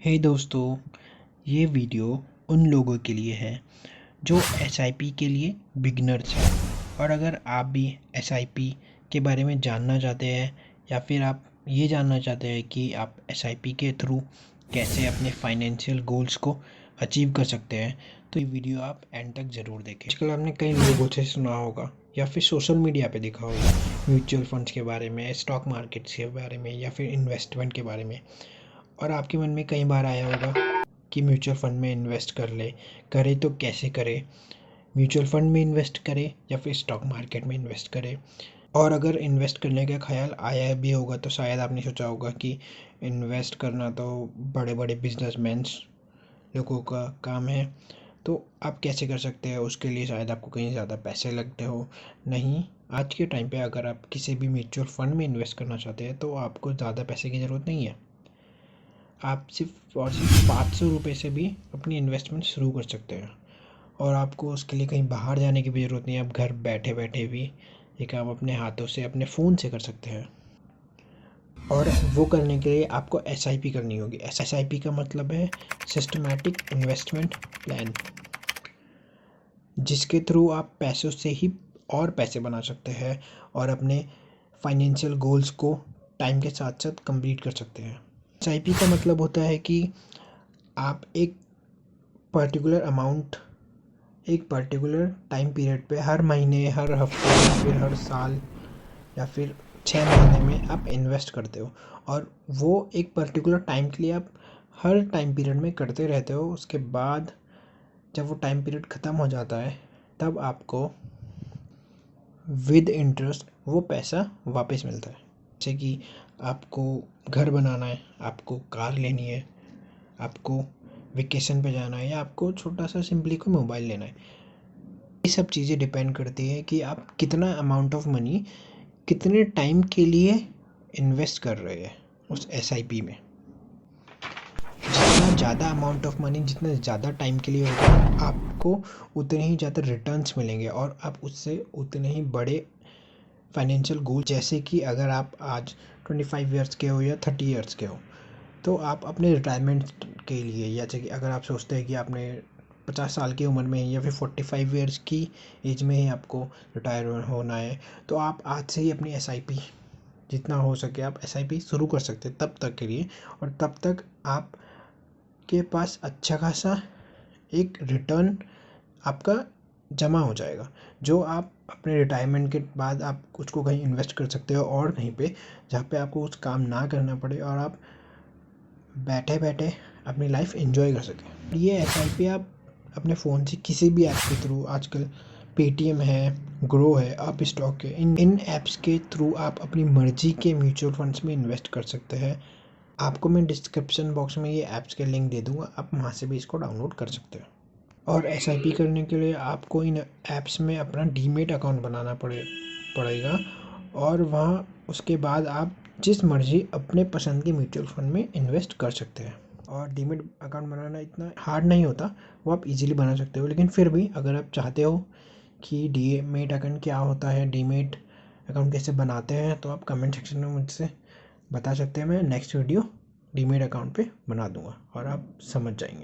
हे दोस्तों, ये वीडियो उन लोगों के लिए है जो एसआईपी के लिए बिगनर्स हैं। और अगर आप भी एसआईपी के बारे में जानना चाहते हैं या फिर आप ये जानना चाहते हैं कि आप एसआईपी के थ्रू कैसे अपने फाइनेंशियल गोल्स को अचीव कर सकते हैं, तो ये वीडियो आप एंड तक ज़रूर देखें। आजकल आपने कई लोगों से सुना होगा या फिर सोशल मीडिया पे देखा होगा म्यूचुअल फंड्स के बारे में, स्टॉक मार्केट्स के बारे में या फिर इन्वेस्टमेंट के बारे में। और आपके मन में कई बार आया होगा कि म्यूचुअल फंड में इन्वेस्ट कर ले, करे तो कैसे करे, म्यूचुअल फंड में इन्वेस्ट करे या फिर स्टॉक मार्केट में इन्वेस्ट करे। और अगर इन्वेस्ट करने का ख्याल आया भी होगा तो शायद आपने सोचा होगा कि इन्वेस्ट करना तो बड़े बड़े बिजनेसमैन्स लोगों का काम है, तो आप कैसे कर सकते हैं, उसके लिए शायद आपको कहीं ज़्यादा पैसे लगते हो। नहीं, आज के टाइम पे अगर आप किसी भी म्यूचुअल फंड में इन्वेस्ट करना चाहते हैं तो आपको ज़्यादा पैसे की ज़रूरत नहीं है। आप सिर्फ और सिर्फ 500 रुपये से भी अपनी इन्वेस्टमेंट शुरू कर सकते हैं। और आपको उसके लिए कहीं बाहर जाने की भी ज़रूरत नहीं है। आप घर बैठे बैठे भी ये काम अपने हाथों से, अपने फ़ोन से कर सकते हैं। और वो करने के लिए आपको एसआईपी करनी होगी। एसआईपी का मतलब है सिस्टमैटिक इन्वेस्टमेंट प्लान, जिसके थ्रू आप पैसों से ही और पैसे बना सकते हैं और अपने फाइनेंशियल गोल्स को टाइम के साथ साथ कंप्लीट कर सकते हैं। एसआईपी का मतलब होता है कि आप एक पर्टिकुलर अमाउंट एक पर्टिकुलर टाइम पीरियड पे हर महीने, हर हफ्ते या फिर हर साल या फिर 6 महीने में आप इन्वेस्ट करते हो। और वो एक पर्टिकुलर टाइम के लिए आप हर टाइम पीरियड में करते रहते हो। उसके बाद जब वो टाइम पीरियड ख़त्म हो जाता है तब आपको विद इंटरेस्ट वो पैसा वापस मिलता है। जैसे कि आपको घर बनाना है, आपको कार लेनी है, आपको वेकेशन पे जाना है या आपको छोटा सा सिंपली कोई मोबाइल लेना है। ये सब चीज़ें डिपेंड करती है कि आप कितना अमाउंट ऑफ मनी कितने टाइम के लिए इन्वेस्ट कर रहे हैं उस एसआईपी में। जितना ज़्यादा अमाउंट ऑफ मनी जितना ज़्यादा टाइम के लिए होगा, आपको उतने ही ज़्यादा रिटर्न्स मिलेंगे और आप उससे उतने ही बड़े फाइनेंशियल गोल, जैसे कि अगर आप आज 25 ईयर्स के हो या 30 ईयर्स के हो तो आप अपने रिटायरमेंट के लिए, या जैसे कि अगर आप सोचते हैं कि आपने 50 साल की उम्र में या फिर 45 ईयर्स की एज में ही आपको रिटायर होना है, तो आप आज से ही अपनी एसआईपी जितना हो सके आप एसआईपी शुरू कर सकते हैं तब तक के लिए। और तब तक आपके पास अच्छा खासा एक रिटर्न आपका जमा हो जाएगा, जो आप अपने रिटायरमेंट के बाद आप उसको कहीं इन्वेस्ट कर सकते हो और कहीं पे जहाँ पे आपको कुछ काम ना करना पड़े और आप बैठे बैठे अपनी लाइफ एंजॉय कर सकें। ये एसआईपी आप अपने फ़ोन से किसी भी ऐप के थ्रू, आजकल पेटीएम है, ग्रो है, अप स्टॉक है, इन ऐप्स के थ्रू आप अपनी मर्जी के म्यूचुअल फंड्स में इन्वेस्ट कर सकते हैं। आपको मैं डिस्क्रिप्शन बॉक्स में ये ऐप्स के लिंक दे दूँगा, आप वहाँ से भी इसको डाउनलोड कर सकते हो। और एसआईपी करने के लिए आपको इन ऐप्स में अपना डीमेट अकाउंट बनाना पड़ेगा। और वहाँ उसके बाद आप जिस मर्जी अपने पसंद के म्यूचुअल फंड में इन्वेस्ट कर सकते हैं। और डीमेट अकाउंट बनाना इतना हार्ड नहीं होता, वो आप इजीली बना सकते हो। लेकिन फिर भी अगर आप चाहते हो कि डीमेट अकाउंट क्या होता है, डीमेट अकाउंट कैसे बनाते हैं, तो आप कमेंट सेक्शन में मुझसे बता सकते हैं। मैं नेक्स्ट वीडियो डीमेट अकाउंट पे बना दूंगा और आप समझ जाएंगे।